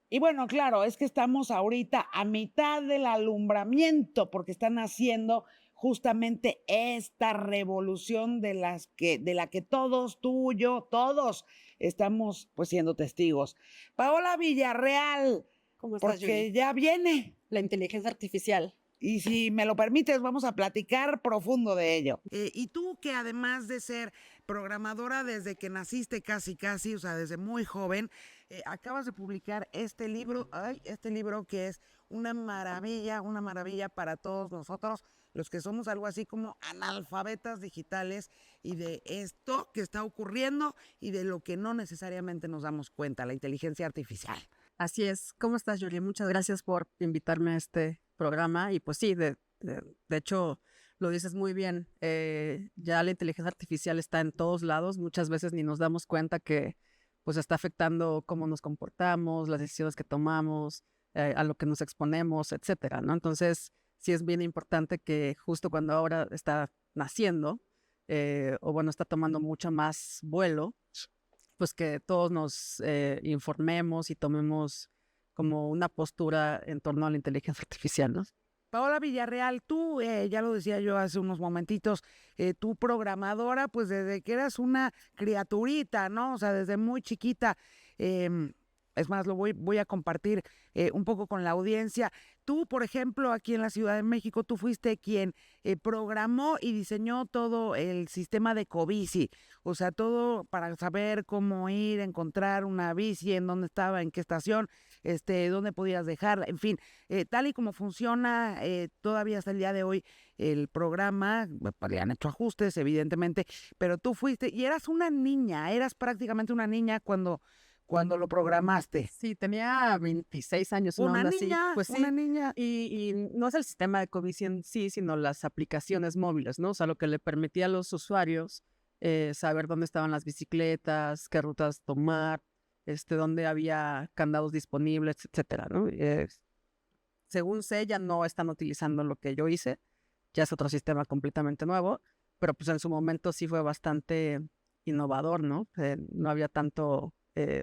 Y bueno, claro, es que estamos ahorita a mitad del alumbramiento, porque están haciendo justamente esta revolución de la que todos, tú, yo, todos estamos pues siendo testigos. Paola Villarreal, ¿Cómo estás, Julie? porque ya viene. La inteligencia artificial. Y si me lo permites, vamos a platicar profundo de ello. Y tú que además de ser programadora desde que naciste casi casi, o sea, desde muy joven, acabas de publicar este libro que es una maravilla para todos nosotros, los que somos algo así como analfabetas digitales y de esto que está ocurriendo y de lo que no necesariamente nos damos cuenta, la inteligencia artificial. Así es. ¿Cómo estás, Julie? Muchas gracias por invitarme a este programa. Y pues sí, de hecho, lo dices muy bien. Ya la inteligencia artificial está en todos lados. Muchas veces ni nos damos cuenta que pues está afectando cómo nos comportamos, las decisiones que tomamos, a lo que nos exponemos, etcétera, ¿no? Entonces, sí es bien importante que justo cuando ahora está naciendo, o bueno, está tomando mucho más vuelo, pues que todos nos informemos y tomemos como una postura en torno a la inteligencia artificial, ¿no? Paola Villarreal, tú, ya lo decía yo hace unos momentitos, tú programadora, pues desde que eras una criaturita, ¿no? O sea, desde muy chiquita. Es más, voy a compartir un poco con la audiencia. Tú, por ejemplo, aquí en la Ciudad de México, tú fuiste quien programó y diseñó todo el sistema de Cobici. O sea, todo para saber cómo ir, encontrar una bici, en dónde estaba, en qué estación, dónde podías dejarla, en fin, tal y como funciona todavía hasta el día de hoy el programa, pues, le han hecho ajustes, evidentemente, pero tú fuiste y eras una niña, eras prácticamente una niña cuando lo programaste. Sí, tenía 26 años, una onda así. Pues Una sí, niña. y no es el sistema de COVID en sí, sino las aplicaciones móviles, ¿no? O sea, lo que le permitía a los usuarios saber dónde estaban las bicicletas, qué rutas tomar, dónde había candados disponibles, etcétera, ¿no? Según sé, ya no están utilizando lo que yo hice, ya es otro sistema completamente nuevo, pero pues en su momento sí fue bastante innovador, ¿no? No había tanto,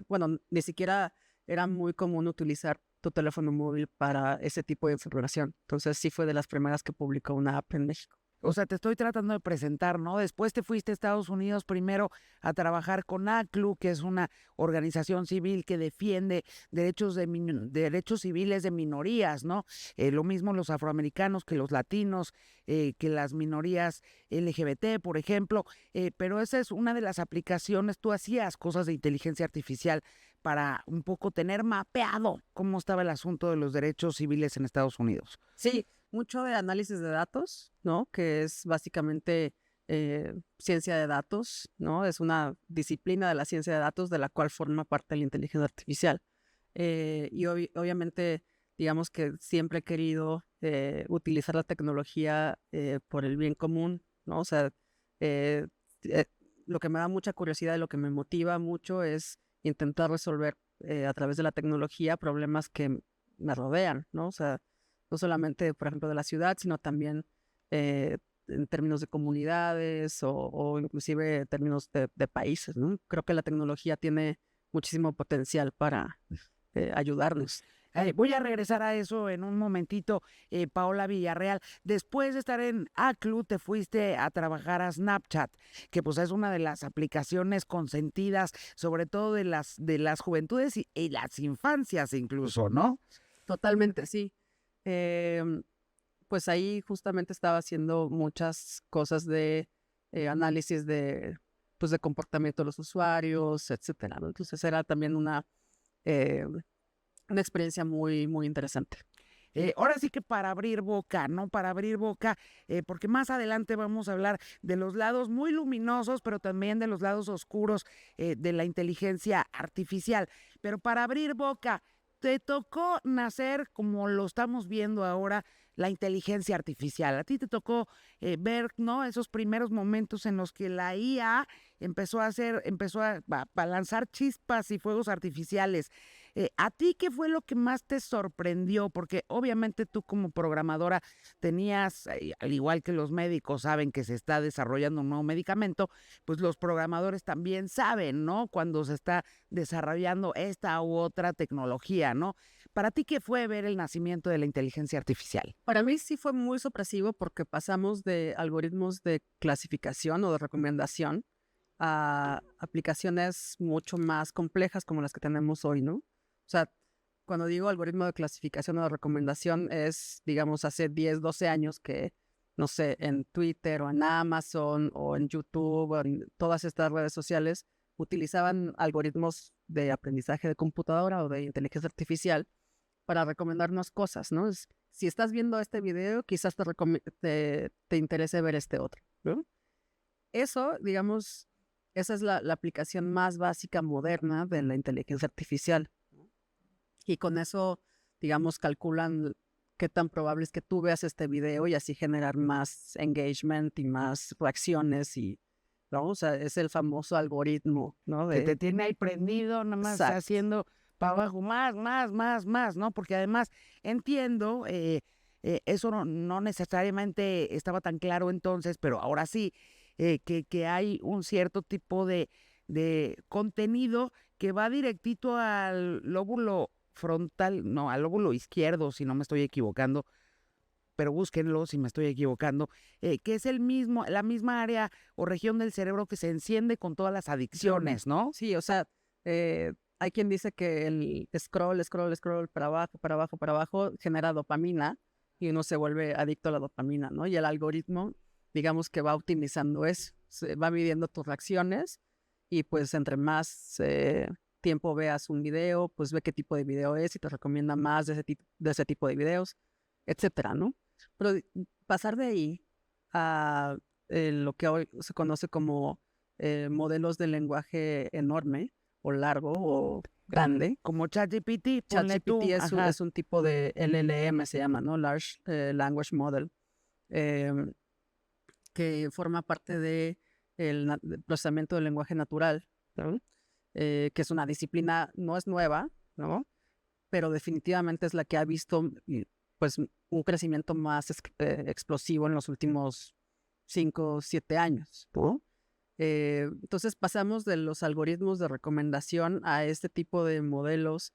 bueno, ni siquiera era muy común utilizar tu teléfono móvil para ese tipo de información. Entonces sí fue de las primeras que publicó una app en México. O sea, te estoy tratando de presentar, ¿no? Después te fuiste a Estados Unidos primero a trabajar con ACLU, que es una organización civil que defiende derechos civiles de minorías, ¿no? Lo mismo los afroamericanos que los latinos, que las minorías LGBT, por ejemplo. Pero esa es una de las aplicaciones. Tú hacías cosas de inteligencia artificial para un poco tener mapeado cómo estaba el asunto de los derechos civiles en Estados Unidos. Sí, mucho de análisis de datos, ¿no? Que es básicamente ciencia de datos, ¿no? Es una disciplina de la ciencia de datos de la cual forma parte la inteligencia artificial. Y obviamente, digamos que siempre he querido utilizar la tecnología por el bien común, ¿no? O sea, eh, eh, lo que me da mucha curiosidad y lo que me motiva mucho es intentar resolver a través de la tecnología problemas que me rodean, ¿no? O sea, no solamente, por ejemplo, de la ciudad, sino también en términos de comunidades o inclusive en términos de países, ¿no? Creo que la tecnología tiene muchísimo potencial para ayudarnos. Voy a regresar a eso en un momentito, Paola Villarreal. Después de estar en ACLU, te fuiste a trabajar a Snapchat, que pues es una de las aplicaciones consentidas, sobre todo de las juventudes y las infancias incluso, ¿no? Totalmente, sí. Pues ahí justamente estaba haciendo muchas cosas de análisis pues de comportamiento de los usuarios, etcétera, ¿no? Entonces era también eh, una experiencia muy, muy interesante. Ahora sí que para abrir boca, ¿no? Para abrir boca, porque más adelante vamos a hablar de los lados muy luminosos, pero también de los lados oscuros de la inteligencia artificial. Pero para abrir boca, te tocó nacer como lo estamos viendo ahora, la inteligencia artificial. A ti te tocó ver, ¿no? Esos primeros momentos en los que la IA empezó a lanzar chispas y fuegos artificiales. ¿A ti qué fue lo que más te sorprendió? Porque obviamente tú como programadora tenías, al igual que los médicos saben que se está desarrollando un nuevo medicamento, pues los programadores también saben, ¿no? Cuando se está desarrollando esta u otra tecnología, ¿no? ¿Para ti qué fue ver el nacimiento de la inteligencia artificial? Para mí sí fue muy sorpresivo porque pasamos de algoritmos de clasificación o de recomendación a aplicaciones mucho más complejas como las que tenemos hoy, ¿no? O sea, cuando digo algoritmo de clasificación o de recomendación es, digamos, hace 10, 12 años que, no sé, en Twitter o en Amazon o en YouTube o en todas estas redes sociales utilizaban algoritmos de aprendizaje de computadora o de inteligencia artificial para recomendarnos cosas, ¿no? Si estás viendo este video, quizás te interese ver este otro, ¿no? Eso, digamos, esa es la aplicación más básica moderna de la inteligencia artificial. Y con eso, digamos, calculan qué tan probable es que tú veas este video y así generar más engagement y más reacciones y, ¿no? O sea, es el famoso algoritmo, ¿no? Que te tiene ahí prendido, nada más Exacto. haciendo para abajo, más, ¿no? Porque además entiendo, eso no necesariamente estaba tan claro entonces, pero ahora sí, que hay un cierto tipo de contenido que va directito al lóbulo frontal, no, al lóbulo izquierdo, si no me estoy equivocando, pero búsquenlo si me estoy equivocando, que es la misma área o región del cerebro que se enciende con todas las adicciones, ¿no? Sí, o sea, hay quien dice que el scroll para abajo genera dopamina y uno se vuelve adicto a la dopamina, ¿no? Y el algoritmo, digamos que va optimizando eso, va midiendo tus reacciones y pues entre más tiempo veas un video, pues ve qué tipo de video es y te recomienda más de ese tipo de videos, etcétera, ¿no? Pero pasar de ahí a lo que hoy se conoce como modelos de lenguaje enorme o largo o grande. Como ChatGPT, ponle ChatGPT tú. Ajá. es un tipo de LLM, se llama, ¿no? Large Language Model, que forma parte del procesamiento del lenguaje natural, ¿no? Que es una disciplina, no es nueva, ¿no? Pero definitivamente es la que ha visto pues, un crecimiento más explosivo en los últimos 5 o 7 años, ¿no? Entonces pasamos de los algoritmos de recomendación a este tipo de modelos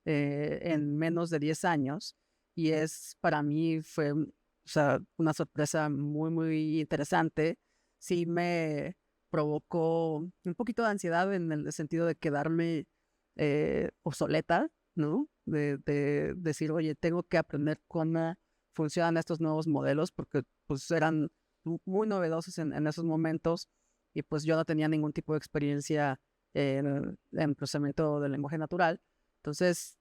en menos de 10 años y para mí fue, o sea, una sorpresa muy, muy interesante. Sí me provocó un poquito de ansiedad en el sentido de quedarme obsoleta, ¿no? De decir, oye, tengo que aprender cómo funcionan estos nuevos modelos porque pues eran muy novedosos en esos momentos y pues yo no tenía ningún tipo de experiencia en procesamiento del lenguaje natural. Entonces,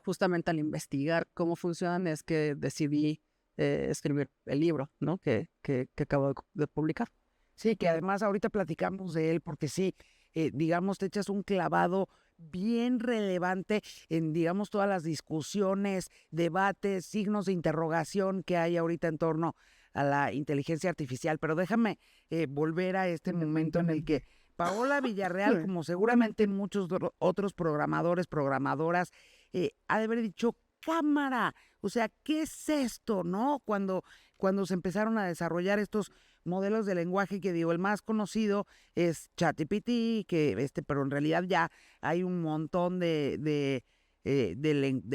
justamente al investigar cómo funcionan es que decidí escribir el libro, ¿no? Que acabo de publicar. Sí, que además ahorita platicamos de él porque sí, digamos, te echas un clavado bien relevante en, digamos, todas las discusiones, debates, signos de interrogación que hay ahorita en torno a la inteligencia artificial. Pero déjame volver a este momento en el que Paola Villarreal, como seguramente muchos otros programadores, programadoras, ha de haber dicho, cámara, o sea, ¿qué es esto, no? Cuando se empezaron a desarrollar estos modelos de lenguaje, que digo, el más conocido es ChatGPT, pero en realidad ya hay un montón de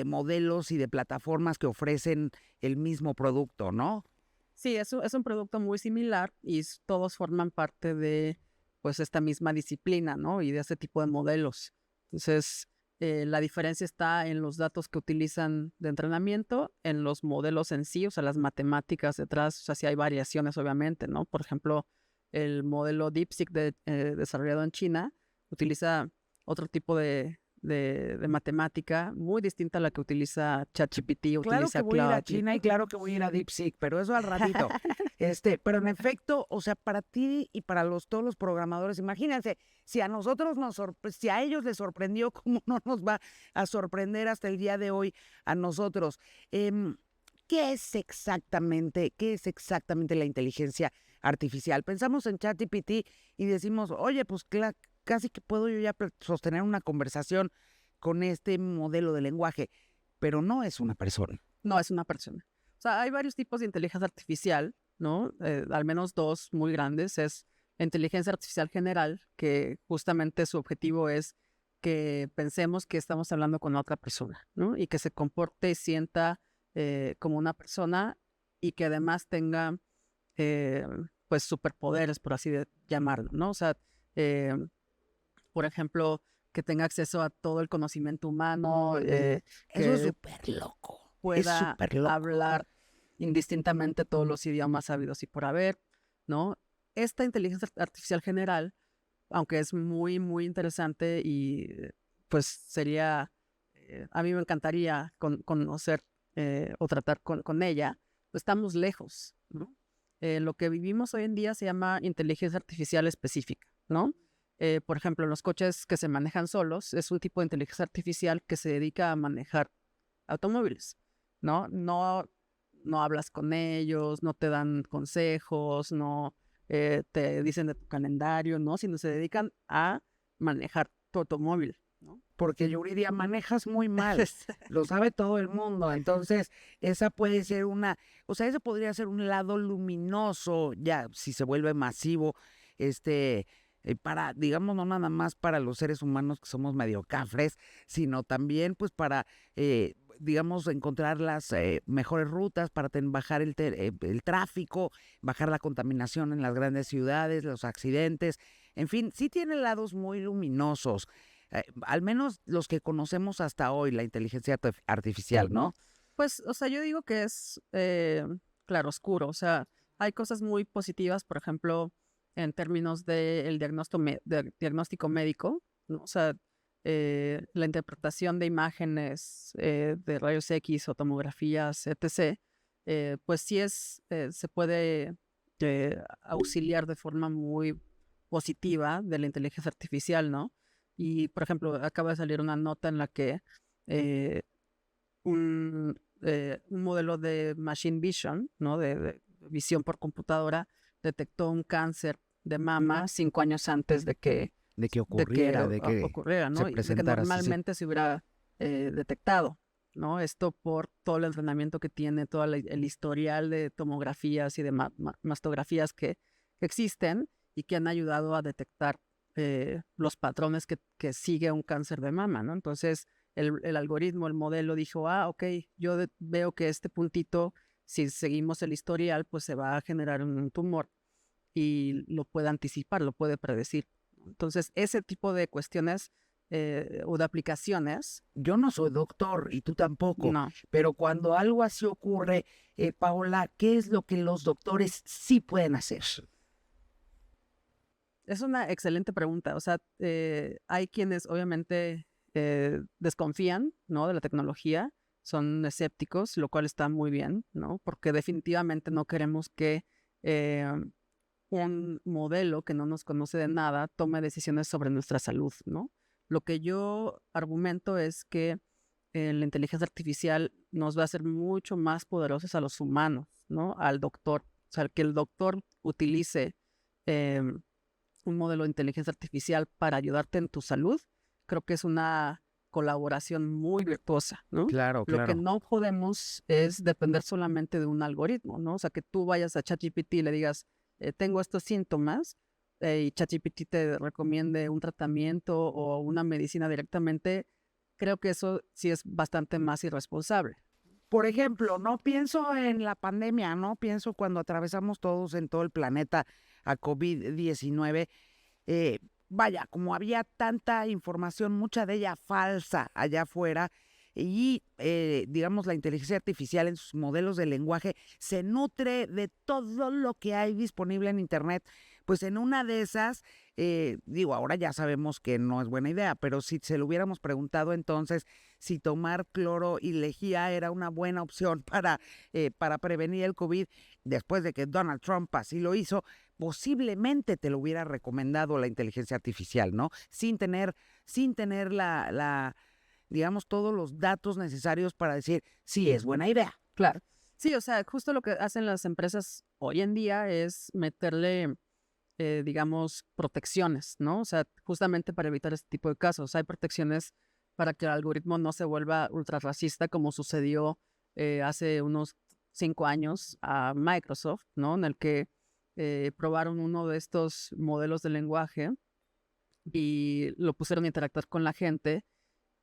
modelos y de plataformas que ofrecen el mismo producto, ¿no? Sí, es un producto muy similar y todos forman parte de pues esta misma disciplina, ¿no? Y de este tipo de modelos. Entonces, la diferencia está en los datos que utilizan de entrenamiento, en los modelos en sí, o sea, las matemáticas detrás, o sea, sí hay variaciones obviamente, ¿no? Por ejemplo, el modelo DeepSeek desarrollado en China utiliza otro tipo de matemática muy distinta a la que utiliza ChatGPT, Claro que utiliza voy a ir a Claude. China y claro que voy a ir a DeepSeek, pero eso al ratito. Pero en efecto, o sea, para ti y para todos los programadores, imagínense, si a nosotros si a ellos les sorprendió, ¿cómo no nos va a sorprender hasta el día de hoy a nosotros? ¿Qué es exactamente la inteligencia artificial? Pensamos en ChatGPT y decimos, oye, pues casi que puedo yo ya sostener una conversación con este modelo de lenguaje, pero no es una persona. No es una persona. O sea, hay varios tipos de inteligencia artificial, ¿no? Al menos dos muy grandes. Es la inteligencia artificial general, que justamente su objetivo es que pensemos que estamos hablando con otra persona, ¿no? Y que se comporte y sienta como una persona y que además tenga, pues, superpoderes, por así llamarlo, ¿no? O sea, eh, por ejemplo, que tenga acceso a todo el conocimiento humano, Eso es que súper loco. Es pueda súper loco. hablar indistintamente todos los idiomas habidos y por haber, ¿no? Esta inteligencia artificial general, aunque es muy, muy interesante y pues sería, a mí me encantaría conocer o tratar con ella, pues estamos lejos, ¿no? Lo que vivimos hoy en día se llama inteligencia artificial específica, ¿no? Por ejemplo, los coches que se manejan solos es un tipo de inteligencia artificial que se dedica a manejar automóviles, ¿no? No hablas con ellos, no te dan consejos, no te dicen de tu calendario, ¿no? Sino se dedican a manejar tu automóvil, ¿no? Porque Yuridia manejas muy mal, lo sabe todo el mundo, entonces esa puede ser o sea, ese podría ser un lado luminoso, ya, si se vuelve masivo, para, digamos, no nada más para los seres humanos que somos medio cafres, sino también, pues, para, digamos, encontrar las mejores rutas, para bajar el tráfico, bajar la contaminación en las grandes ciudades, los accidentes, en fin, sí tiene lados muy luminosos. Al menos los que conocemos hasta hoy, la inteligencia artificial, ¿no? Pues, o sea, yo digo que es claroscuro. O sea, hay cosas muy positivas, por ejemplo, en términos del diagnóstico médico, ¿no? O sea, la interpretación de imágenes de rayos X o tomografías, etc., pues sí se puede auxiliar de forma muy positiva de la inteligencia artificial, ¿no? Y, por ejemplo, acaba de salir una nota en la que eh, un modelo de machine vision, ¿no? De visión por computadora, detectó un cáncer de mama 5 años antes de que ocurriera, de que ocurriera, ¿no? se Y de que presentara, sí, sí. normalmente se hubiera detectado, ¿no? Esto por todo el entrenamiento que tiene, todo el historial de tomografías y de mastografías que existen y que han ayudado a detectar los patrones que sigue un cáncer de mama, ¿no? Entonces, el algoritmo, el modelo dijo, ok, yo veo que este puntito, si seguimos el historial, pues se va a generar un tumor y lo puede anticipar, lo puede predecir. Entonces, ese tipo de cuestiones o de aplicaciones. Yo no soy doctor y tú tampoco, No. pero cuando algo así ocurre, Paola, ¿qué es lo que los doctores sí pueden hacer? Es una excelente pregunta. O sea, hay quienes obviamente desconfían, ¿no? De la tecnología, son escépticos, lo cual está muy bien, ¿no? Porque definitivamente no queremos que un modelo que no nos conoce de nada tome decisiones sobre nuestra salud, ¿no? Lo que yo argumento es que la inteligencia artificial nos va a hacer mucho más poderosos a los humanos, ¿no? Al doctor. O sea, que el doctor utilice un modelo de inteligencia artificial para ayudarte en tu salud, creo que es una colaboración muy virtuosa, ¿no? Claro, Lo que claro. no podemos es depender solamente de un algoritmo, ¿no? O sea, que tú vayas a ChatGPT y le digas, tengo estos síntomas, y ChatGPT te recomiende un tratamiento o una medicina directamente, creo que eso sí es bastante más irresponsable. Por ejemplo, no pienso en la pandemia, no pienso cuando atravesamos todos en todo el planeta a COVID-19. Vaya, como había tanta información, mucha de ella falsa allá afuera, y digamos la inteligencia artificial en sus modelos de lenguaje se nutre de todo lo que hay disponible en internet, pues en una de esas, digo, ahora ya sabemos que no es buena idea, pero si se lo hubiéramos preguntado entonces si tomar cloro y lejía era una buena opción para prevenir el COVID, después de que Donald Trump así lo hizo, posiblemente te lo hubiera recomendado la inteligencia artificial, ¿no? Sin tener digamos, todos los datos necesarios para decir, sí, es buena idea. Claro. Sí, o sea, justo lo que hacen las empresas hoy en día es meterle, digamos, protecciones, ¿no? O sea, justamente para evitar este tipo de casos. Hay protecciones para que el algoritmo no se vuelva ultra racista como sucedió hace unos 5 años a Microsoft, ¿no? En el que probaron uno de estos modelos de lenguaje y lo pusieron a interactuar con la gente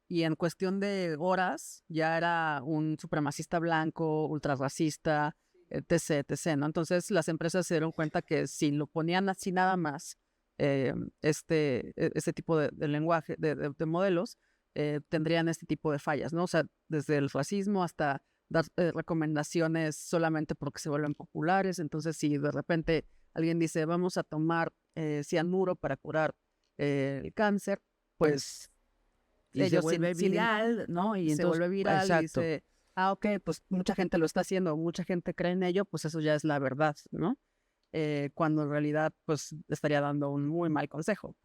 y en cuestión de horas ya era un supremacista blanco, ultrarracista, etc., ¿no? Entonces las empresas se dieron cuenta que si lo ponían así nada más, este tipo de lenguaje, de modelos, tendrían este tipo de fallas, ¿no? O sea, desde el racismo hasta dar recomendaciones solamente porque se vuelven populares. Entonces, si de repente alguien dice, vamos a tomar cianuro para curar el cáncer, pues Y se ellos vuelve sin viral, ¿no? Y se entonces, vuelve viral y exacto. dice, ok, pues mucha gente lo está haciendo, mucha gente cree en ello, pues eso ya es la verdad, ¿no? Cuando en realidad, pues estaría dando un muy mal consejo.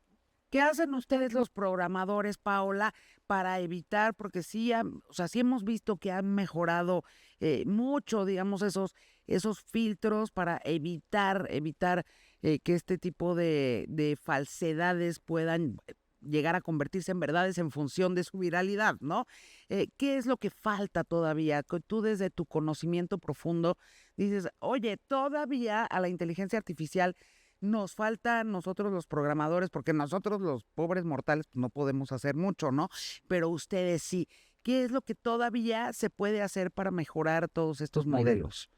¿Qué hacen ustedes los programadores, Paola, para evitar, porque sí, o sea, sí hemos visto que han mejorado mucho, digamos, esos filtros para evitar que este tipo de falsedades puedan llegar a convertirse en verdades en función de su viralidad, ¿no? ¿Qué es lo que falta todavía? Que tú desde tu conocimiento profundo dices, oye, todavía a la inteligencia artificial nos falta a nosotros los programadores, porque nosotros los pobres mortales pues, no podemos hacer mucho, ¿no? Pero ustedes sí. ¿Qué es lo que todavía se puede hacer para mejorar todos estos modelos?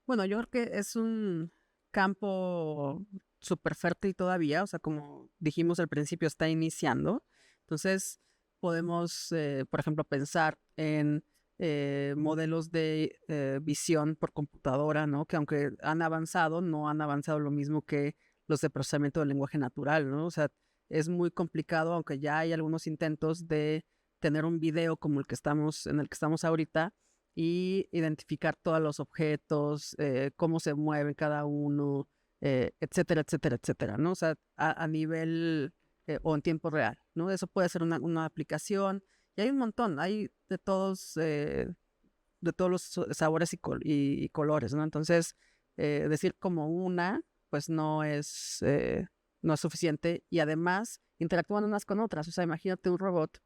Bueno, yo creo que es un campo súper fértil todavía, o sea, como dijimos al principio, está iniciando. Entonces, podemos, por ejemplo, pensar en modelos de visión por computadora, ¿no? Que aunque han avanzado, no han avanzado lo mismo que los de procesamiento del lenguaje natural, ¿no? O sea, es muy complicado, aunque ya hay algunos intentos de tener un video como en el que estamos ahorita, y identificar todos los objetos, cómo se mueven cada uno, etcétera, etcétera, etcétera, ¿no? O sea, a nivel o en tiempo real, ¿no? Eso puede ser una aplicación y hay un montón, hay de todos los sabores y colores, ¿no? Entonces, decir como una, pues no es suficiente y además interactúan unas con otras. O sea, imagínate un robot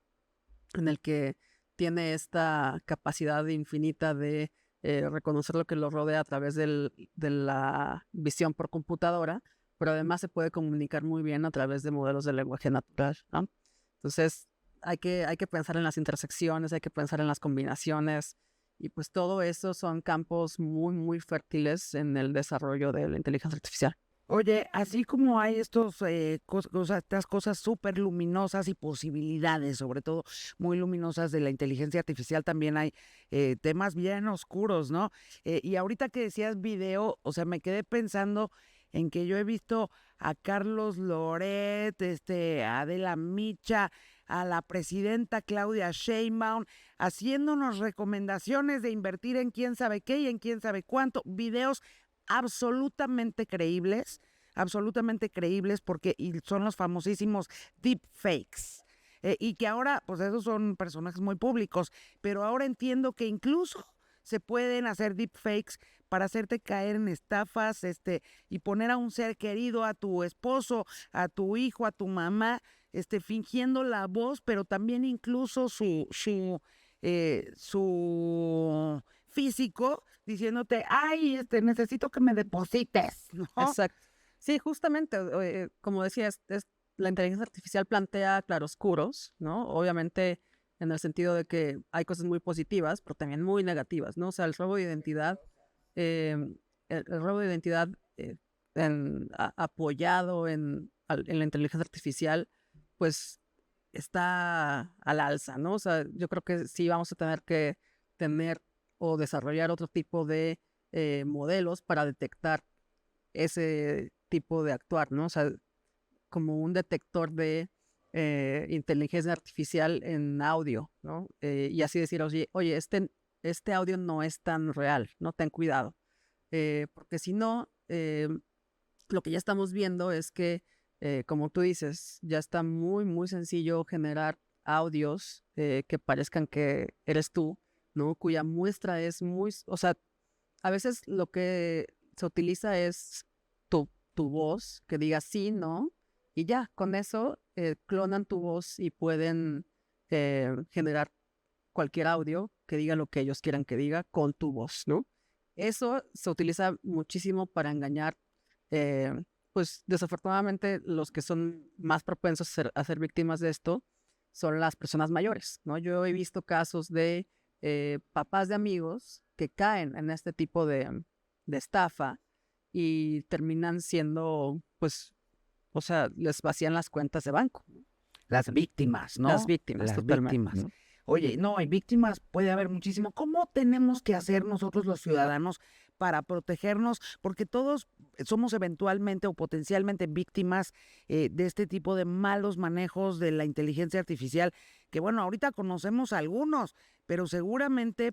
en el que tiene esta capacidad infinita de reconocer lo que lo rodea a través de la visión por computadora, pero además se puede comunicar muy bien a través de modelos de lenguaje natural, ¿no? Entonces, hay que pensar en las intersecciones, hay que pensar en las combinaciones, y pues todo eso son campos muy, muy fértiles en el desarrollo de la inteligencia artificial. Oye, así como hay estas cosas súper luminosas y posibilidades, sobre todo muy luminosas de la inteligencia artificial, también hay temas bien oscuros, ¿no? Y ahorita que decías video, o sea, me quedé pensando en que yo he visto a Carlos Loret, a Adela Micha, a la presidenta Claudia Sheinbaum, haciéndonos recomendaciones de invertir en quién sabe qué y en quién sabe cuánto, videos absolutamente creíbles porque y son los famosísimos deepfakes. Y que ahora, pues esos son personajes muy públicos, pero ahora entiendo que incluso se pueden hacer deepfakes para hacerte caer en estafas, y poner a un ser querido, a tu esposo, a tu hijo, a tu mamá, fingiendo la voz, pero también incluso su físico, diciéndote, ay, necesito que me deposites, ¿no? Exacto. Sí, justamente, como decías, la inteligencia artificial plantea claroscuros, ¿no? Obviamente en el sentido de que hay cosas muy positivas, pero también muy negativas, ¿no? O sea, el robo de identidad, eh, el robo de identidad apoyado en la inteligencia artificial, pues está al alza, ¿no? O sea, yo creo que sí vamos a tener que tener o desarrollar otro tipo de modelos para detectar ese tipo de actuar, ¿no? O sea, como un detector de inteligencia artificial en audio, ¿no? Y así decir, oye, este audio no es tan real, ¿no? Ten cuidado. Porque si no, lo que ya estamos viendo es que, como tú dices, ya está muy, muy sencillo generar audios que parezcan que eres tú, ¿no? Cuya muestra es o sea, a veces lo que se utiliza es tu voz, que diga sí, no, y ya, con eso clonan tu voz y pueden generar cualquier audio que diga lo que ellos quieran que diga con tu voz, ¿no? Eso se utiliza muchísimo para engañar, pues desafortunadamente los que son más propensos a ser víctimas de esto son las personas mayores, ¿no? Yo he visto casos de papás de amigos que caen en este tipo de estafa y terminan siendo, pues, o sea, les vacían las cuentas de banco. Las víctimas, ¿no? Las víctimas, Las totalmente. víctimas. Oye, no, y víctimas puede haber muchísimo. ¿Cómo tenemos que hacer nosotros los ciudadanos para protegernos? Porque todos somos eventualmente o potencialmente víctimas de este tipo de malos manejos de la inteligencia artificial, que bueno, ahorita conocemos algunos, pero seguramente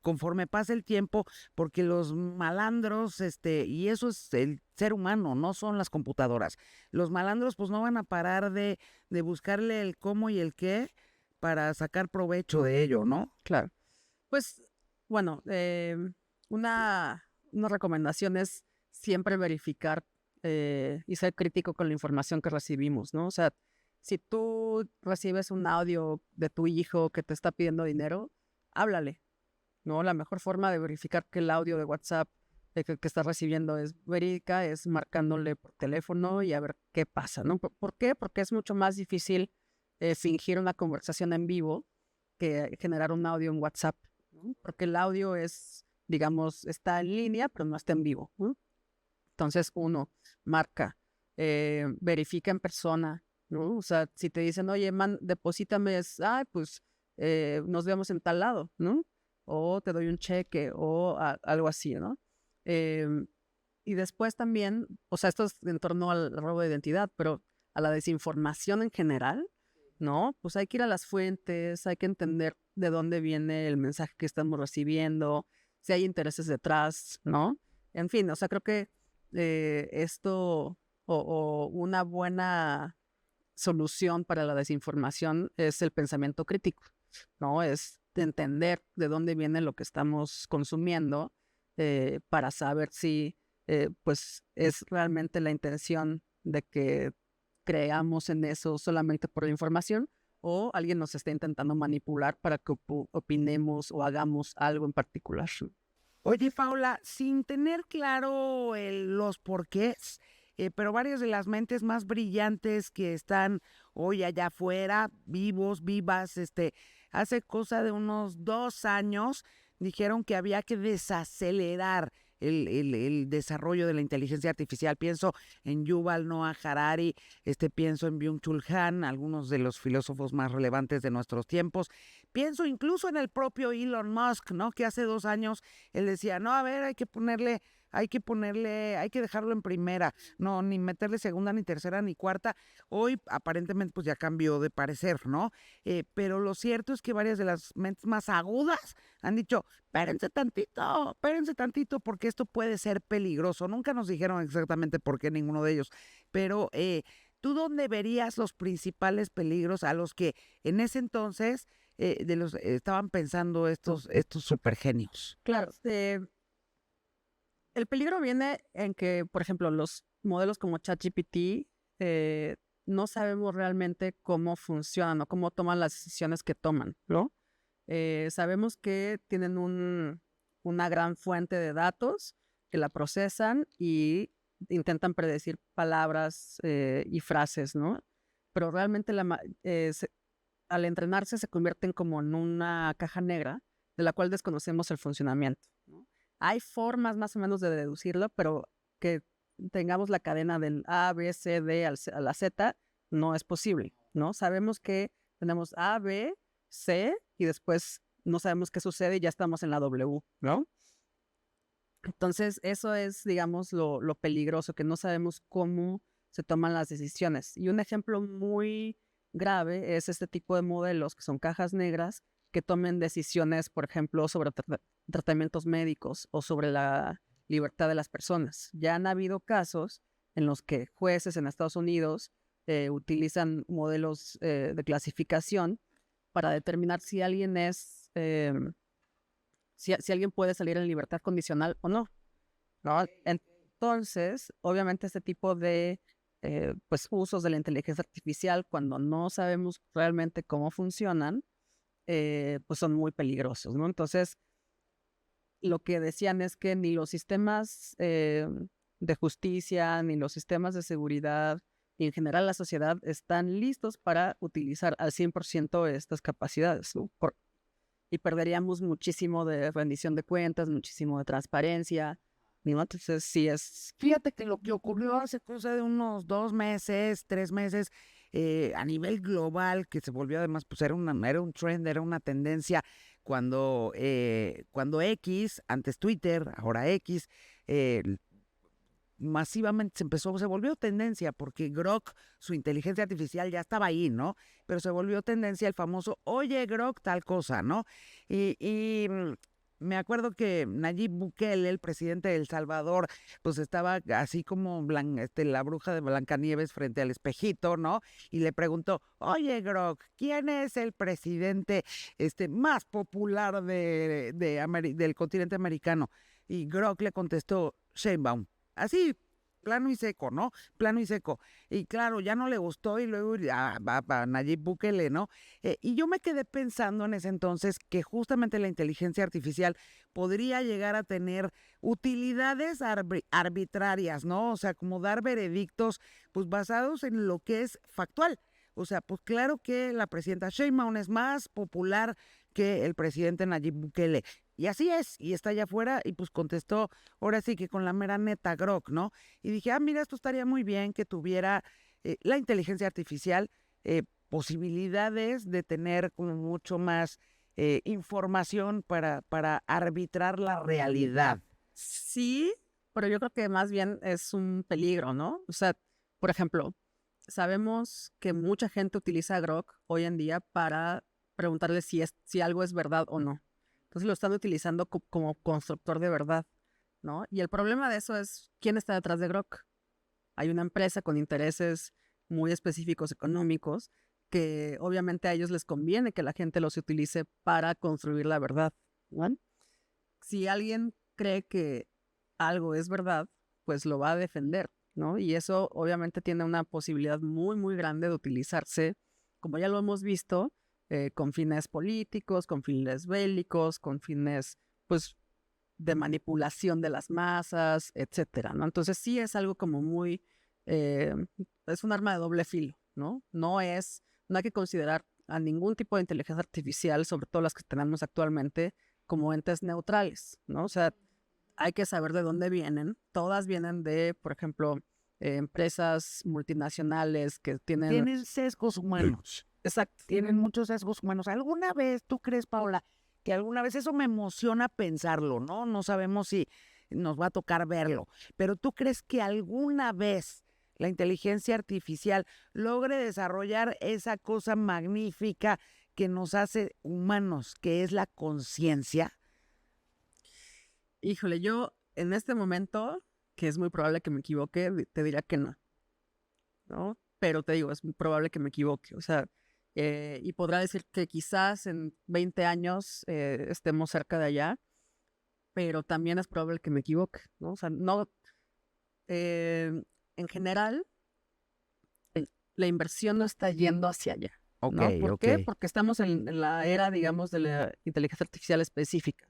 conforme pase el tiempo, porque los malandros, y eso es el ser humano, no son las computadoras. Los malandros pues no van a parar de buscarle el cómo y el qué para sacar provecho de ello, ¿no? Claro. Pues, bueno, una recomendación es siempre verificar y ser crítico con la información que recibimos, ¿no? O sea, si tú recibes un audio de tu hijo que te está pidiendo dinero, háblale, ¿no? La mejor forma de verificar que el audio de WhatsApp que estás recibiendo es verídica es marcándole por teléfono y a ver qué pasa, ¿no? ¿Por qué? Porque es mucho más difícil fingir una conversación en vivo que generar un audio en WhatsApp, ¿no? Porque el audio es, digamos, está en línea, pero no está en vivo, ¿no? Entonces, uno, marca, verifica en persona, ¿no? O sea, si te dicen, oye, deposítame, pues nos vemos en tal lado, ¿no? O te doy un cheque o algo así, ¿no? Y después también, o sea, esto es en torno al robo de identidad, pero a la desinformación en general, ¿no? Pues hay que ir a las fuentes, hay que entender de dónde viene el mensaje que estamos recibiendo, si hay intereses detrás, ¿no? En fin, o sea, creo que esto o una buena solución para la desinformación es el pensamiento crítico, ¿no? Es entender de dónde viene lo que estamos consumiendo para saber si pues es realmente la intención de que creamos en eso solamente por la información o alguien nos está intentando manipular para que opinemos o hagamos algo en particular. Oye, Paula, sin tener claro los porqués, pero varias de las mentes más brillantes que están hoy allá afuera, vivos, vivas, hace cosa de unos 2 años, dijeron que había que desacelerar el desarrollo de la inteligencia artificial. Pienso en Yuval Noah Harari, pienso en Byung-Chul Han, algunos de los filósofos más relevantes de nuestros tiempos. Pienso incluso en el propio Elon Musk, ¿no? Que hace 2 años él decía, no, a ver, hay que dejarlo en primera, no, ni meterle segunda, ni tercera, ni cuarta. Hoy aparentemente pues ya cambió de parecer, ¿no? Pero lo cierto es que varias de las mentes más agudas han dicho, espérense tantito, porque esto puede ser peligroso. Nunca nos dijeron exactamente por qué ninguno de ellos, pero ¿tú dónde verías los principales peligros a los que en ese entonces estaban pensando estos supergenios? Claro, el peligro viene en que, por ejemplo, los modelos como ChatGPT no sabemos realmente cómo funcionan o cómo toman las decisiones que toman, ¿no? Sabemos que tienen una gran fuente de datos que la procesan y intentan predecir palabras y frases, ¿no? Pero realmente al entrenarse se convierten como en una caja negra de la cual desconocemos el funcionamiento, ¿no? Hay formas más o menos de deducirlo, pero que tengamos la cadena del A, B, C, D a la Z no es posible, ¿no? Sabemos que tenemos A, B, C y después no sabemos qué sucede y ya estamos en la W, ¿no? Entonces, eso es, digamos, lo peligroso, que no sabemos cómo se toman las decisiones. Y un ejemplo muy grave es este tipo de modelos, que son cajas negras, que tomen decisiones, por ejemplo, sobre tratamientos médicos o sobre la libertad de las personas. Ya han habido casos en los que jueces en Estados Unidos utilizan modelos de clasificación para determinar si alguien es... si alguien puede salir en libertad condicional o no, ¿no? Entonces, obviamente este tipo de pues usos de la inteligencia artificial cuando no sabemos realmente cómo funcionan, pues son muy peligrosos, ¿no? Entonces, lo que decían es que ni los sistemas de justicia, ni los sistemas de seguridad, y en general la sociedad están listos para utilizar al 100% estas capacidades, ¿no? Y perderíamos muchísimo de rendición de cuentas, muchísimo de transparencia, ¿no? Entonces, sí es... Fíjate que lo que ocurrió hace cosa de unos 2 meses, 3 meses, a nivel global, que se volvió además, pues era un trend, era una tendencia cuando X, antes Twitter, ahora X, eh, masivamente se volvió tendencia porque Grok, su inteligencia artificial ya estaba ahí, ¿no? Pero se volvió tendencia el famoso, oye Grok, tal cosa, ¿no? Y me acuerdo que Nayib Bukele, el presidente de El Salvador, pues estaba así como la bruja de Blancanieves frente al espejito, ¿no? Y le preguntó, oye Grok, ¿quién es el presidente más popular del continente americano? Y Grok le contestó, Sheinbaum. Así, plano y seco, ¿no? Plano y seco. Y claro, ya no le gustó y luego va para Nayib Bukele, ¿no? Y yo me quedé pensando en ese entonces que justamente la inteligencia artificial podría llegar a tener utilidades arbitrarias, ¿no? O sea, como dar veredictos, pues basados en lo que es factual. O sea, pues claro que la presidenta Sheinbaum es más popular que el presidente Nayib Bukele. Y así es, y está allá afuera, y pues contestó, ahora sí que con la mera neta Grok, ¿no? Y dije, mira, esto estaría muy bien que tuviera la inteligencia artificial posibilidades de tener como mucho más información para arbitrar la realidad. Sí, pero yo creo que más bien es un peligro, ¿no? O sea, por ejemplo, sabemos que mucha gente utiliza Grok hoy en día para preguntarle si algo es verdad o no. Entonces lo están utilizando como constructor de verdad, ¿no? Y el problema de eso es quién está detrás de Grok. Hay una empresa con intereses muy específicos económicos que obviamente a ellos les conviene que la gente los utilice para construir la verdad, ¿no? Si alguien cree que algo es verdad, pues lo va a defender, ¿no? Y eso obviamente tiene una posibilidad muy, muy grande de utilizarse, como ya lo hemos visto, con fines políticos, con fines bélicos, con fines, pues, de manipulación de las masas, etcétera, ¿no? Entonces sí es algo como muy, es un arma de doble filo, ¿no? No hay que considerar a ningún tipo de inteligencia artificial, sobre todo las que tenemos actualmente, como entes neutrales, ¿no? O sea, hay que saber de dónde vienen. Todas vienen de, por ejemplo, empresas multinacionales que Tienen sesgos humanos. Exacto. Tienen muchos sesgos humanos. ¿Alguna vez, tú crees, Paola, que alguna vez eso me emociona pensarlo, ¿no? No sabemos si nos va a tocar verlo, pero tú crees que alguna vez la inteligencia artificial logre desarrollar esa cosa magnífica que nos hace humanos, que es la conciencia? Híjole, yo en este momento, que es muy probable que me equivoque, te diría que no, ¿no? Pero te digo, es muy probable que me equivoque. O sea, y podrá decir que quizás en 20 años estemos cerca de allá, pero también es probable que me equivoque, ¿no? O sea, no, en general, la inversión no está yendo hacia allá, Ok, ¿no? ¿Por ok. qué? Porque estamos en la era, digamos, de la inteligencia artificial específica.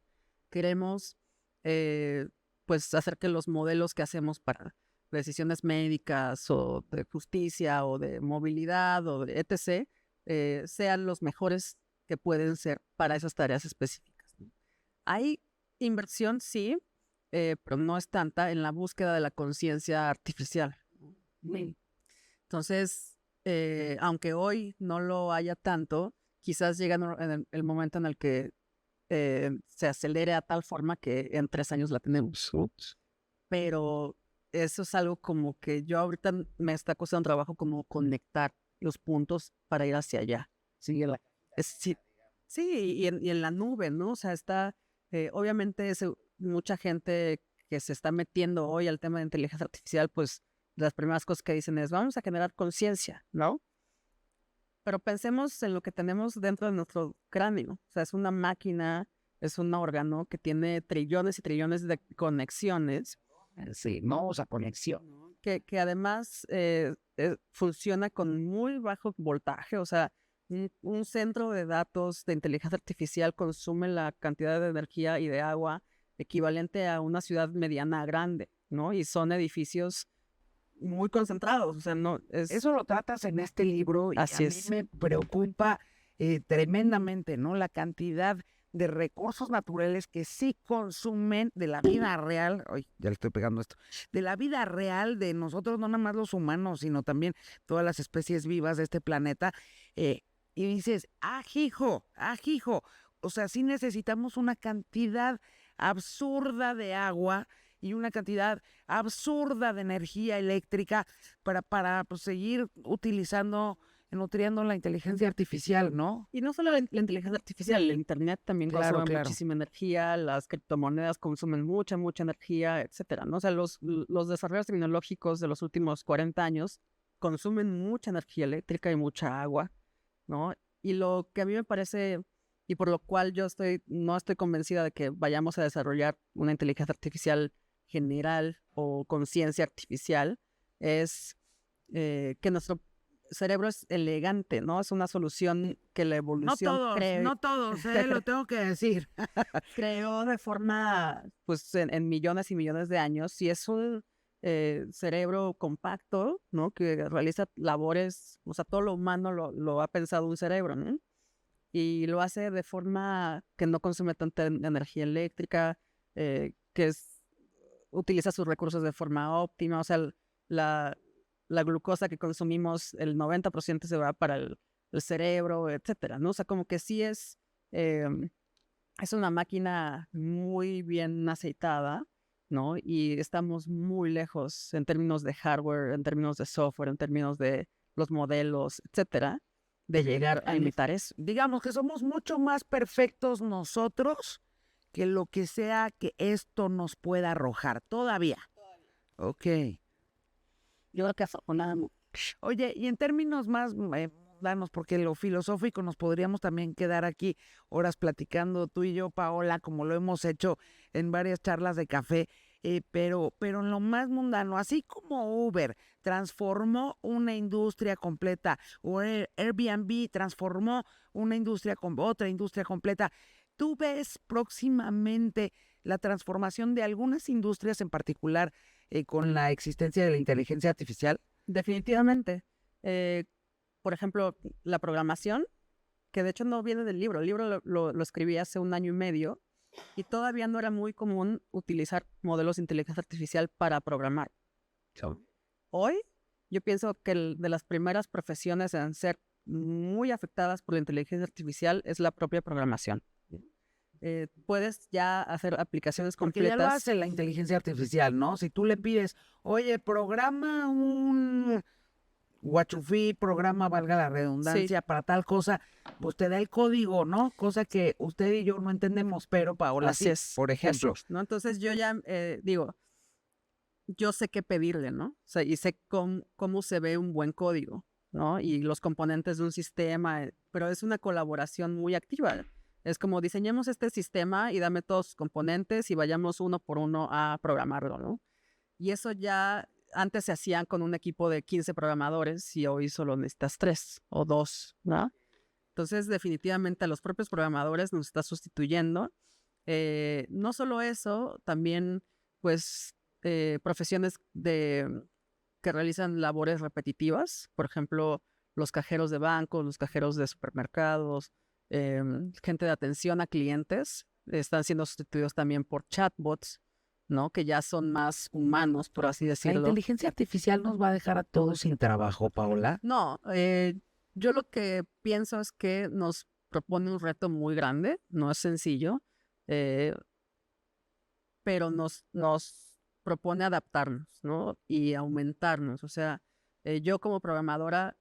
Queremos, pues, hacer que los modelos que hacemos para decisiones médicas o de justicia o de movilidad o de etc., sean los mejores que pueden ser para esas tareas específicas, ¿no? Hay inversión, sí, pero no es tanta en la búsqueda de la conciencia artificial. Entonces, aunque hoy no lo haya tanto, quizás llega en el momento en el que se acelere a tal forma que en 3 años la tenemos. Pero eso es algo como que yo ahorita me está costando trabajo como conectar los puntos para ir hacia allá. Sí, sí, sí, y en la nube, ¿no? O sea, está, obviamente mucha gente que se está metiendo hoy al tema de inteligencia artificial, pues las primeras cosas que dicen es, vamos a generar conciencia, ¿no? Pero pensemos en lo que tenemos dentro de nuestro cráneo. O sea, es una máquina, es un órgano que tiene trillones y trillones de conexiones. Sí, no, o sea, conexión. que además funciona con muy bajo voltaje, o sea, un centro de datos de inteligencia artificial consume la cantidad de energía y de agua equivalente a una ciudad mediana grande, ¿no? Y son edificios muy concentrados, o sea, no es... Eso lo tratas en este libro y Así a mí es. me preocupa tremendamente, ¿no? La cantidad de recursos naturales que sí consumen de la vida real, ay, ya le estoy pegando esto, de la vida real de nosotros, no nada más los humanos, sino también todas las especies vivas de este planeta. Y dices, ajijo, ajijo. O sea, sí necesitamos una cantidad absurda de agua y una cantidad absurda de energía eléctrica para pues, seguir utilizando, nutriendo la inteligencia artificial, ¿no? Y no solo la inteligencia artificial, el Internet también Claro, consume claro. muchísima energía, las criptomonedas consumen mucha energía, etcétera, ¿no? O sea, los desarrollos tecnológicos de los últimos 40 años consumen mucha energía eléctrica y mucha agua, ¿no? Y lo que a mí me parece, y por lo cual yo no estoy convencida de que vayamos a desarrollar una inteligencia artificial general o conciencia artificial, es que nuestro cerebro es elegante, ¿no? Es una solución que la evolución No todos, lo tengo que decir. creó de forma, pues, en millones y millones de años, y es un cerebro compacto, ¿no? Que realiza labores, o sea, todo lo humano lo ha pensado un cerebro, ¿no? Y lo hace de forma que no consume tanta energía eléctrica, utiliza sus recursos de forma óptima, o sea, la, la glucosa que consumimos, el 90% se va para el cerebro, etcétera, ¿no? O sea, como que sí es una máquina muy bien aceitada, ¿no? Y estamos muy lejos en términos de hardware, en términos de software, en términos de los modelos, etcétera, de llegar a imitar eso. Digamos que somos mucho más perfectos nosotros que lo que sea que esto nos pueda arrojar. Todavía. Ok. Yo creo que afortunadamente. Oye, y en términos más mundanos, porque lo filosófico nos podríamos también quedar aquí horas platicando tú y yo, Paola, como lo hemos hecho en varias charlas de café, pero en lo más mundano, así como Uber transformó una industria completa, o Airbnb transformó una industria con otra industria completa, ¿tú ves próximamente la transformación de algunas industrias en particular con la existencia de la inteligencia artificial? Definitivamente. Por ejemplo, la programación, que de hecho no viene del libro. El libro lo escribí hace 1 año y medio y todavía no era muy común utilizar modelos de inteligencia artificial para programar. Hoy, yo pienso que de las primeras profesiones en ser muy afectadas por la inteligencia artificial es la propia programación. Puedes ya hacer aplicaciones Porque ya lo completas. hace la inteligencia artificial, ¿no? Si tú le pides, oye, programa un guachufí, programa, valga la Sí, redundancia, para tal cosa, pues te da el código, ¿no? Cosa que usted y yo no entendemos, pero Paola así sí, es. por ejemplo. Así es, ¿no? Entonces yo ya digo, yo sé qué pedirle, ¿no? O sea, y sé cómo se ve un buen código, ¿no? Y los componentes de un sistema, pero es una colaboración muy activa. Es como diseñemos este sistema y dame todos sus componentes y vayamos uno por uno a programarlo, ¿no? Y eso ya antes se hacían con un equipo de 15 programadores y hoy solo necesitas 3 o 2, ¿no? Entonces, definitivamente a los propios programadores nos está sustituyendo. No solo eso, también, pues, profesiones que realizan labores repetitivas, por ejemplo, los cajeros de bancos, los cajeros de supermercados, gente de atención a clientes, están siendo sustituidos también por chatbots, ¿no? Que ya son más humanos, por así ¿La decirlo. inteligencia artificial nos va a dejar a todos sin trabajo, Paola? No, yo lo que pienso es que nos propone un reto muy grande, no es sencillo, eh, pero nos propone adaptarnos, ¿no? Y aumentarnos. O sea, yo como programadora,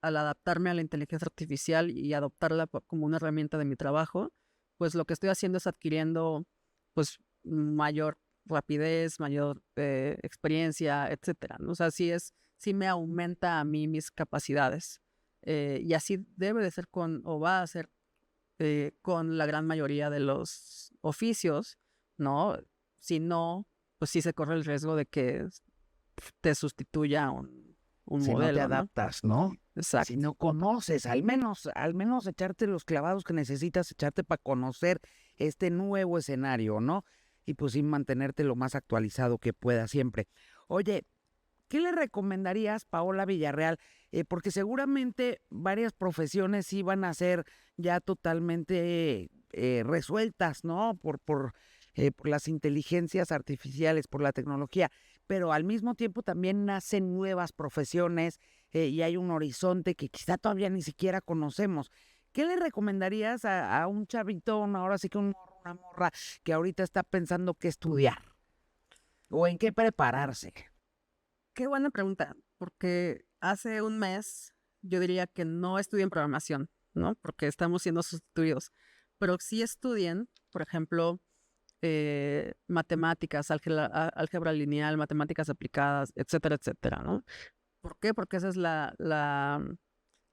al adaptarme a la inteligencia artificial y adoptarla como una herramienta de mi trabajo, pues lo que estoy haciendo es adquiriendo, pues, mayor rapidez, mayor experiencia, etcétera, ¿no? O sea, sí me aumenta a mí mis capacidades. Y así debe de ser o va a ser con la gran mayoría de los oficios, ¿no? Si no, pues sí se corre el riesgo de que te sustituya a un Si no te modelo, ¿no? adaptas, ¿no? Exacto. Si no conoces, al menos echarte los clavados que necesitas echarte para conocer este nuevo escenario, ¿no? Y pues sí mantenerte lo más actualizado que puedas siempre. Oye, ¿qué le recomendarías, Paola Villarreal? Porque seguramente varias profesiones sí van a ser ya totalmente resueltas, ¿no? Por las inteligencias artificiales, por la tecnología, pero al mismo tiempo también nacen nuevas profesiones y hay un horizonte que quizá todavía ni siquiera conocemos. ¿Qué le recomendarías a un chavito, no, ahora sí que un morro, una morra, que ahorita está pensando qué estudiar o en qué prepararse? Qué buena pregunta, porque hace un mes yo diría que no estudien programación, ¿no? Porque estamos siendo sustituidos, pero sí estudien, por ejemplo, matemáticas, álgebra lineal, matemáticas aplicadas, etcétera, etcétera, ¿no? ¿Por qué? Porque esa es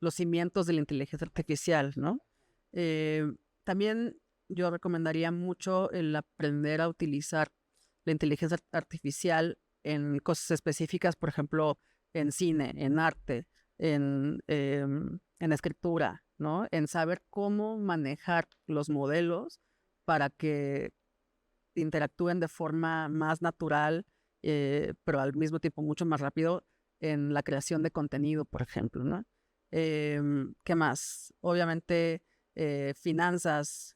los cimientos de la inteligencia artificial, ¿no? Eh, También yo recomendaría mucho el aprender a utilizar la inteligencia artificial en cosas específicas, por ejemplo, en cine, en arte, en escritura, ¿no? En saber cómo manejar los modelos para que interactúen de forma más natural, pero al mismo tiempo mucho más rápido en la creación de contenido, por ejemplo, ¿no? ¿Qué más? Obviamente, finanzas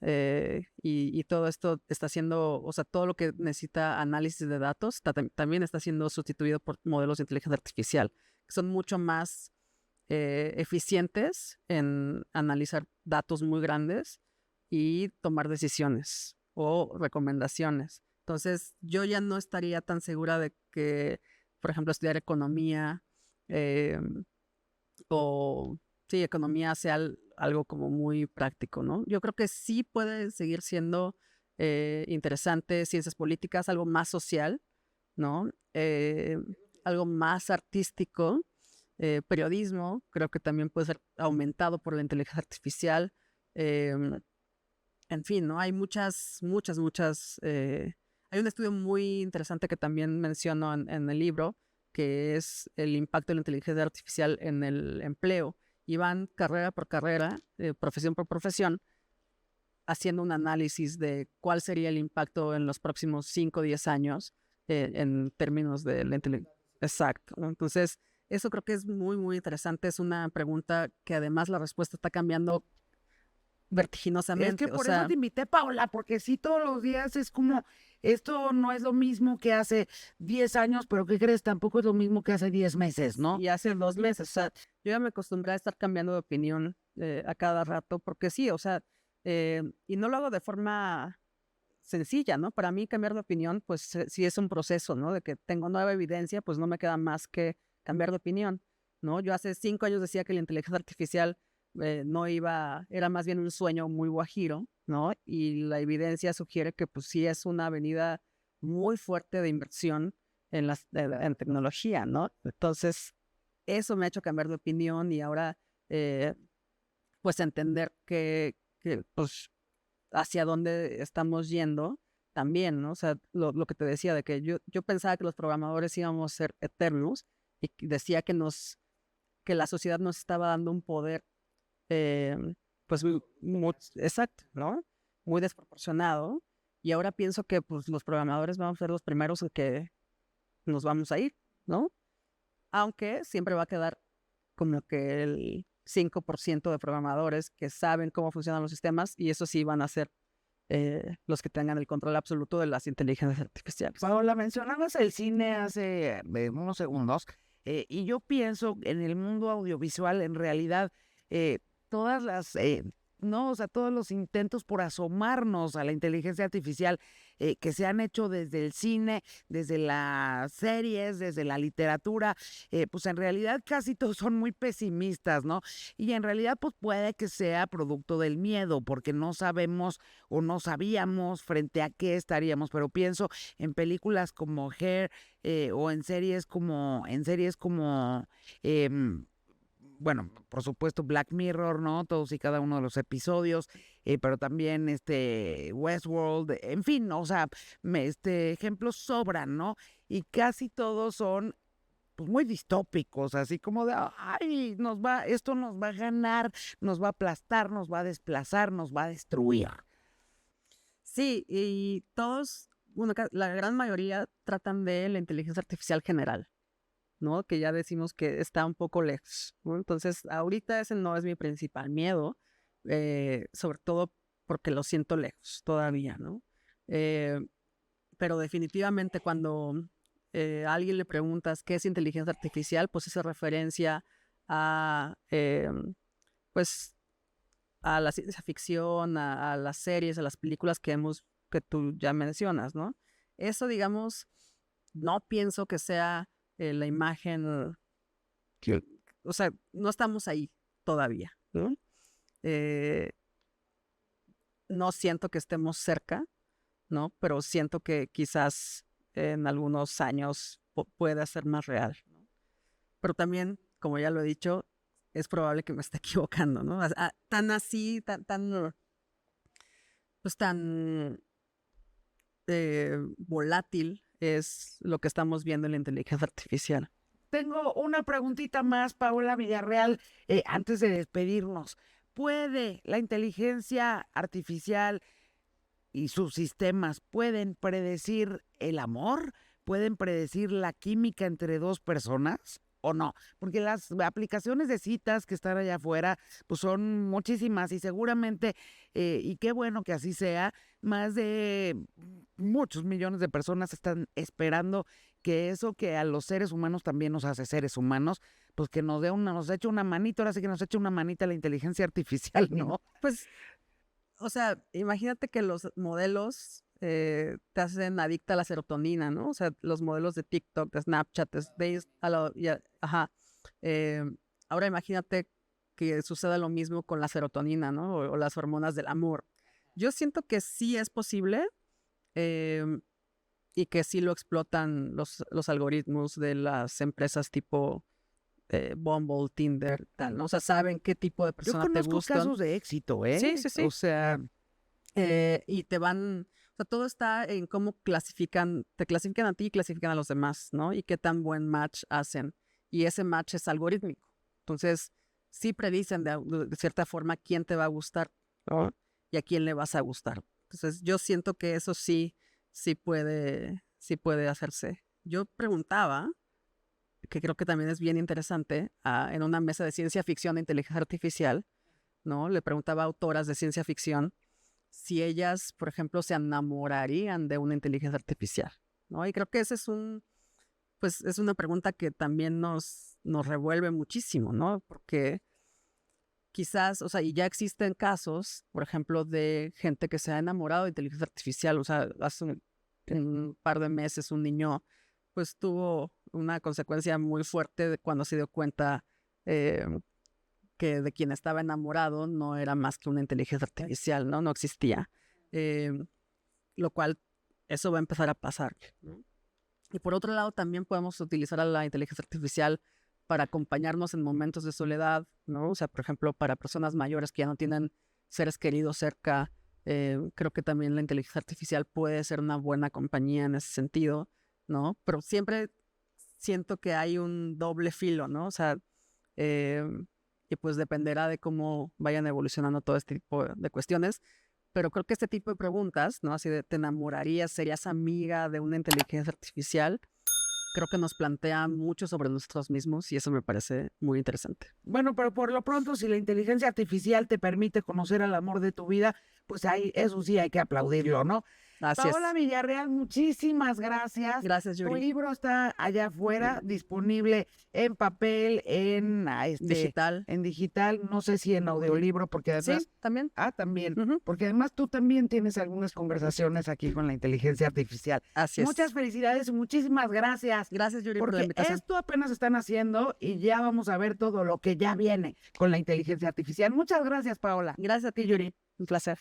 y todo esto está siendo, o sea, todo lo que necesita análisis de datos también está siendo sustituido por modelos de inteligencia artificial, que son mucho más eficientes en analizar datos muy grandes y tomar decisiones o recomendaciones. Entonces, yo ya no estaría tan segura de que, por ejemplo, estudiar economía eh, o, sí, economía sea algo como muy práctico, ¿no? Yo creo que sí puede seguir siendo interesante ciencias políticas, algo más social, ¿no? Algo más artístico, periodismo, creo que también puede ser aumentado por la inteligencia artificial. En fin, ¿no? Hay muchas. Hay un estudio muy interesante que también menciono en el libro, que es el impacto de la inteligencia artificial en el empleo. Y van carrera por carrera, profesión por profesión, haciendo un análisis de cuál sería el impacto en los próximos 5 o 10 años en términos de la inteligencia. Exacto, ¿no? Entonces, eso creo que es muy interesante. Es una pregunta que además la respuesta está cambiando Es vertiginosamente. que O por eso sea, te invité, Paola, porque sí todos los días es como, esto no es lo mismo que hace 10 años, pero ¿qué crees? Tampoco es lo mismo que hace 10 meses, ¿no? y hace 2 meses, o sea, yo ya me acostumbré a estar cambiando de opinión a cada rato, porque sí, o sea, y no lo hago de forma sencilla, ¿no? Para mí cambiar de opinión, pues sí es un proceso, ¿no? De que tengo nueva evidencia, pues no me queda más que cambiar de opinión, ¿no? Yo hace 5 años decía que la inteligencia artificial no iba, era más bien un sueño muy guajiro, ¿no? Y la evidencia sugiere que pues sí es una avenida muy fuerte de inversión en tecnología, ¿no? Entonces, eso me ha hecho cambiar de opinión y ahora, pues entender que pues hacia dónde estamos yendo también, ¿no? O sea, lo que te decía de que yo pensaba que los programadores íbamos a ser eternos y decía que la sociedad nos estaba dando un poder, eh, pues, exacto, ¿no? Muy desproporcionado. Y ahora pienso que, pues, los programadores vamos a ser los primeros que nos vamos a ir, ¿no? Aunque siempre va a quedar como que el 5% de programadores que saben cómo funcionan los sistemas y eso sí van a ser los que tengan el control absoluto de las inteligencias artificiales. Paola, mencionabas el cine hace unos segundos y yo pienso en el mundo audiovisual, en realidad, eh, todas las, no, o sea, todos los intentos por asomarnos a la inteligencia artificial que se han hecho desde el cine, desde las series, desde la literatura, pues en realidad casi todos son muy pesimistas, ¿no? Y en realidad, pues puede que sea producto del miedo, porque no sabemos o no sabíamos frente a qué estaríamos, pero pienso en películas como Hair o en series como bueno, por supuesto Black Mirror, ¿no? Todos y cada uno de los episodios, pero también Westworld, en fin, o sea, ejemplos sobran, ¿no? Y casi todos son pues muy distópicos, así como de, ay, esto nos va a ganar, nos va a aplastar, nos va a desplazar, nos va a destruir. Sí, y todos, bueno, la gran mayoría tratan de la inteligencia artificial general, ¿no? Que ya decimos que está un poco lejos, ¿no? Entonces, ahorita ese no es mi principal miedo, sobre todo porque lo siento lejos todavía, ¿no? Pero definitivamente cuando a alguien le preguntas qué es inteligencia artificial, pues hace referencia a, pues, a la ciencia ficción, a las series, a las películas que tú ya mencionas, ¿no? Eso, digamos, no pienso que sea la imagen, o sea, no estamos ahí todavía, ¿no? No siento que estemos cerca, ¿no? Pero siento que quizás en algunos años pueda ser más real, ¿no? Pero también, como ya lo he dicho, es probable que me esté equivocando, ¿no? Tan así, pues tan volátil es lo que estamos viendo en la inteligencia artificial. Tengo una preguntita más, Paola Villarreal, antes de despedirnos. ¿Puede la inteligencia artificial y sus sistemas pueden predecir el amor? ¿Pueden predecir la química entre dos personas o no? Porque las aplicaciones de citas que están allá afuera pues son muchísimas y seguramente, y qué bueno que así sea, más de muchos millones de personas están esperando que eso que a los seres humanos también nos hace seres humanos, pues que nos eche una manita, ahora sí que nos eche una manita la inteligencia artificial, ¿no? Pues, o sea, imagínate que los modelos te hacen adicta a la serotonina, ¿no? O sea, los modelos de TikTok, de Snapchat, ajá. Ahora imagínate que suceda lo mismo con la serotonina, ¿no? O las hormonas del amor. Yo siento que sí es posible y que sí lo explotan los algoritmos de las empresas tipo Bumble, Tinder, tal, ¿no? O sea, saben qué tipo de persona te Yo conozco gustan. casos de éxito, ¿eh? Sí, sí, sí. O sea, Y te van, o sea, todo está en cómo te clasifican a ti y clasifican a los demás, ¿no? Y qué tan buen match hacen. Y ese match es algorítmico. Entonces, sí predicen de cierta forma quién te va a gustar, ¿no? Y a quién le vas a gustar. Entonces, yo siento que eso sí puede hacerse. Yo preguntaba, que creo que también es bien interesante, en una mesa de ciencia ficción e inteligencia artificial, ¿no? Le preguntaba a autoras de ciencia ficción si ellas, por ejemplo, se enamorarían de una inteligencia artificial, ¿no? Y creo que ese pues es una pregunta que también nos revuelve muchísimo, ¿no? Porque quizás, o sea, y ya existen casos, por ejemplo, de gente que se ha enamorado de inteligencia artificial. O sea, en un par de meses un niño pues tuvo una consecuencia muy fuerte de cuando se dio cuenta que de quien estaba enamorado no era más que una inteligencia artificial, ¿no? No existía. Lo cual, eso va a empezar a pasar, ¿no? Y por otro lado, también podemos utilizar a la inteligencia artificial para acompañarnos en momentos de soledad, ¿no? O sea, por ejemplo, para personas mayores que ya no tienen seres queridos cerca, creo que también la inteligencia artificial puede ser una buena compañía en ese sentido, ¿no? Pero siempre siento que hay un doble filo, ¿no? O sea, y pues dependerá de cómo vayan evolucionando todo este tipo de cuestiones. Pero creo que este tipo de preguntas, ¿no? Así de, ¿te enamorarías? ¿Serías amiga de una inteligencia artificial? Creo que nos plantea mucho sobre nosotros mismos y eso me parece muy interesante. Bueno, pero por lo pronto, si la inteligencia artificial te permite conocer al amor de tu vida, pues ahí, eso sí hay que aplaudirlo, ¿no? Así Paola es. Villarreal, muchísimas gracias. Gracias, Tu Yuri. libro está allá afuera, disponible en papel, Digital. en digital, no sé si en audiolibro, porque además... Sí, también. Ah, también. Ujú. Porque además tú también tienes algunas conversaciones aquí con la inteligencia artificial. Así es. Muchas felicidades y muchísimas gracias. Gracias, Yuri, por la Porque invitación. esto apenas están haciendo y ya vamos a ver todo lo que ya viene con la inteligencia artificial. Muchas gracias, Paola. Gracias a ti, Yuri. Un placer.